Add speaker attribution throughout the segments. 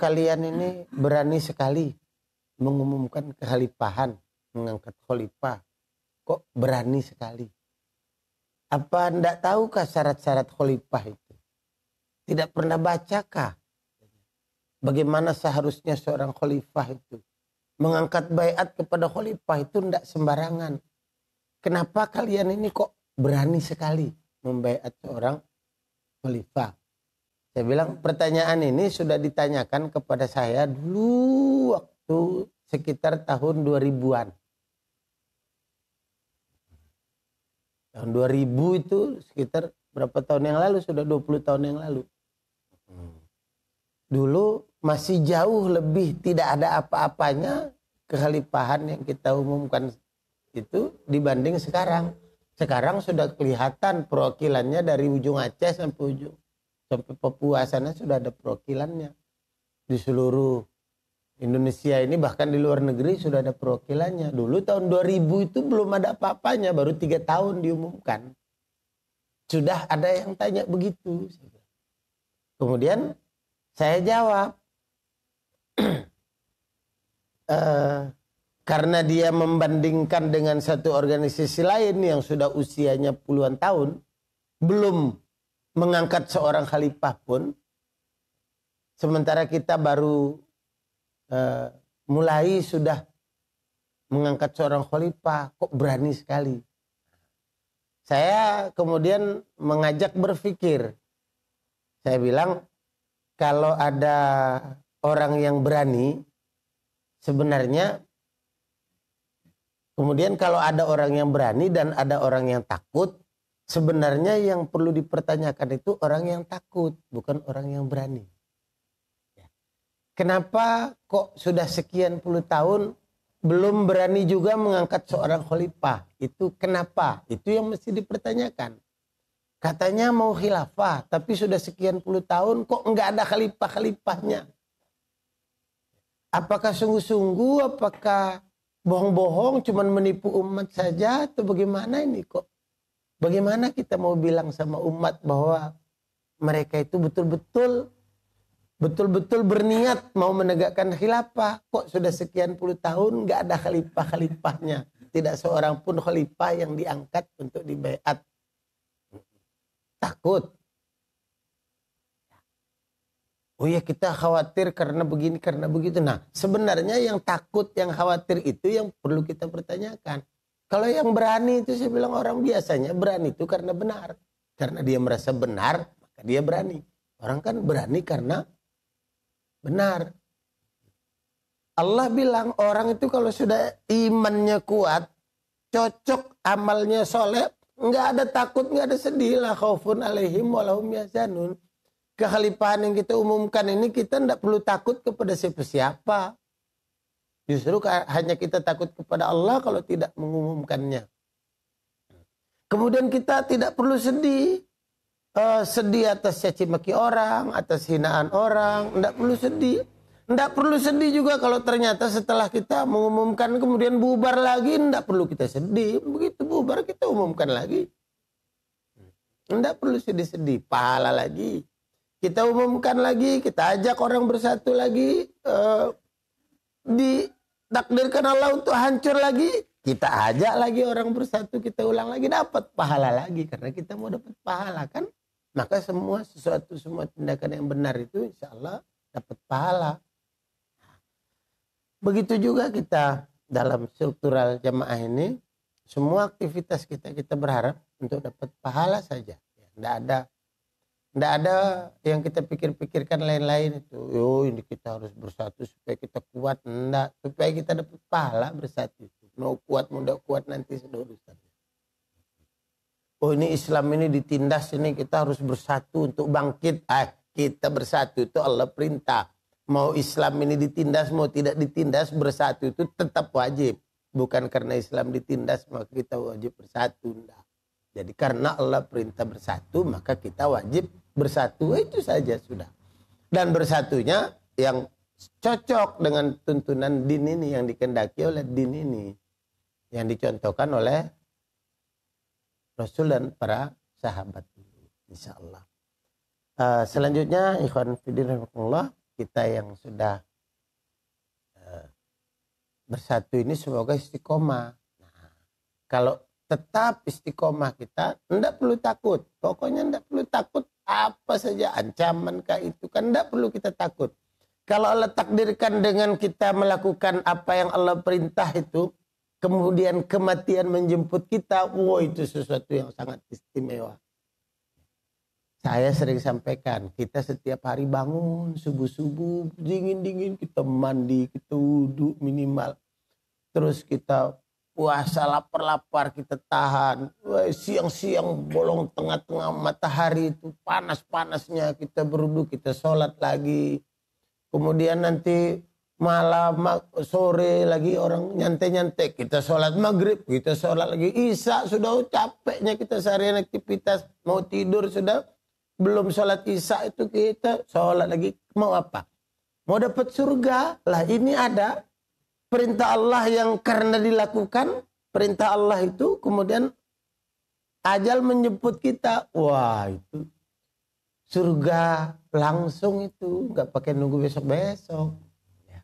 Speaker 1: kalian ini berani sekali mengumumkan kekhalifahan, mengangkat khalifah. Kok berani sekali? Apa ndak tahukah syarat-syarat khalifah itu? Tidak pernah bacakah? Bagaimana seharusnya seorang khalifah itu? Mengangkat baiat kepada khalifah itu ndak sembarangan. Kenapa kalian ini kok berani sekali membaiat seorang khalifah? Saya bilang pertanyaan ini sudah ditanyakan kepada saya dulu waktu sekitar tahun 2000-an. Tahun 2000 itu sekitar berapa tahun yang lalu? Sudah 20 tahun yang lalu. Dulu masih jauh lebih tidak ada apa-apanya kekhalifahan yang kita umumkan itu dibanding sekarang. Sekarang sudah kelihatan perwakilannya dari ujung Aceh sampai Papua sana sudah ada perwakilannya. Di seluruh Indonesia ini bahkan di luar negeri sudah ada perwakilannya. Dulu tahun 2000 itu belum ada apa-apanya, baru 3 tahun diumumkan. Sudah ada yang tanya begitu. Kemudian saya jawab, karena dia membandingkan dengan satu organisasi lain yang sudah usianya puluhan tahun, belum mengangkat seorang khalifah pun, sementara kita baru mulai sudah mengangkat seorang khalifah, kok berani sekali. Saya kemudian mengajak berpikir. Saya bilang, kalau ada orang yang berani, sebenarnya kemudian kalau ada orang yang berani dan ada orang yang takut, sebenarnya yang perlu dipertanyakan itu orang yang takut, bukan orang yang berani. Kenapa kok sudah sekian puluh tahun belum berani juga mengangkat seorang khalifah? Itu kenapa? Itu yang mesti dipertanyakan. Katanya mau khilafah, tapi sudah sekian puluh tahun kok enggak ada khalifah-khalifahnya. Apakah sungguh-sungguh, apakah bohong-bohong, cuman menipu umat saja, atau bagaimana ini kok? Bagaimana kita mau bilang sama umat bahwa mereka itu betul-betul berniat mau menegakkan khilafah? Kok sudah sekian puluh tahun enggak ada khalifah-khalifahnya? Tidak seorang pun khalifah yang diangkat untuk dibaiat. Takut. Oh ya, kita khawatir karena begini, karena begitu. Nah, sebenarnya yang takut, yang khawatir itu yang perlu kita pertanyakan. Kalau yang berani itu, saya bilang orang biasanya berani itu karena benar. Karena dia merasa benar, maka dia berani. Orang kan berani karena benar. Allah bilang orang itu kalau sudah imannya kuat, cocok, amalnya soleh, nggak ada takut, nggak ada sedih. La khaufun alaihim walahum yahzanun. Kekhalifahan yang kita umumkan ini kita tidak perlu takut kepada siapa-siapa. Justru hanya kita takut kepada Allah kalau tidak mengumumkannya. Kemudian kita tidak perlu sedih. Sedih atas caci maki orang, atas hinaan orang. Tidak perlu sedih. Tidak perlu sedih juga kalau ternyata setelah kita mengumumkan kemudian bubar lagi. Tidak perlu kita sedih. Begitu bubar kita umumkan lagi. Tidak perlu sedih-sedih. Pahala lagi. Kita umumkan lagi, kita ajak orang bersatu lagi, ditakdirkan Allah untuk hancur lagi, kita ajak lagi orang bersatu, kita ulang lagi, dapat pahala lagi. Karena kita mau dapat pahala kan, maka semua tindakan yang benar itu insya Allah dapat pahala. Begitu juga kita dalam struktural jamaah ini, semua aktivitas kita berharap untuk dapat pahala saja. Tidak ada yang kita pikir-pikirkan lain-lain itu. Oh, ini kita harus bersatu supaya kita kuat. Tidak. Supaya kita dapat pahala bersatu. Mau kuat, mau tidak kuat nanti sudah urusan. Oh, ini Islam ini ditindas, ini kita harus bersatu untuk bangkit. Kita bersatu itu Allah perintah. Mau Islam ini ditindas, mau tidak ditindas, bersatu itu tetap wajib. Bukan karena Islam ditindas maka kita wajib bersatu. Tidak. Jadi karena Allah perintah bersatu maka kita wajib bersatu, itu saja sudah. Dan bersatunya yang cocok dengan tuntunan din ini, yang dikehendaki oleh din ini, yang dicontohkan oleh Rasul dan para sahabat, insya Allah. Selanjutnya ikhwan fillah, kita yang sudah bersatu ini semoga istiqomah. Nah, kalau tetap istiqomah kita, enggak perlu takut. Pokoknya enggak perlu takut apa saja ancaman kah itu kan enggak perlu kita takut. Kalau Allah takdirkan dengan kita melakukan apa yang Allah perintah itu, kemudian kematian menjemput kita, wow itu sesuatu yang sangat istimewa. Saya sering sampaikan, kita setiap hari bangun subuh-subuh, dingin-dingin kita mandi, kita wudhu minimal. Terus kita puasa lapar-lapar kita tahan. Siang-siang bolong tengah-tengah matahari itu panas-panasnya kita berwudhu, kita sholat lagi. Kemudian nanti malam, sore lagi orang nyantai-nyantai. Kita sholat maghrib, kita sholat lagi isya. Sudah capeknya kita seharian aktivitas. Mau tidur sudah. Belum sholat isya itu kita sholat lagi. Mau apa? Mau dapat surga. Lah ini ada perintah Allah yang karena dilakukan. Perintah Allah itu kemudian ajal menjemput kita. Wah itu surga langsung itu. Gak pakai nunggu besok-besok. Ya.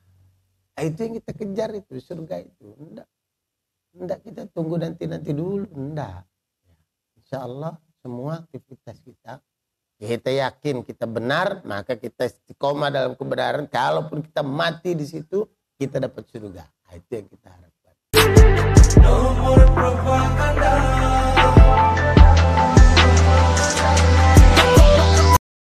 Speaker 1: Itu yang kita kejar itu. Surga itu. Enggak kita tunggu nanti dulu. Enggak. Insya Allah semua aktivitas kita yakin kita benar, maka kita istiqomah dalam kebenaran. Kalaupun kita mati di situ, kita dapat surga. Nah, itu yang kita harapkan. No more propaganda.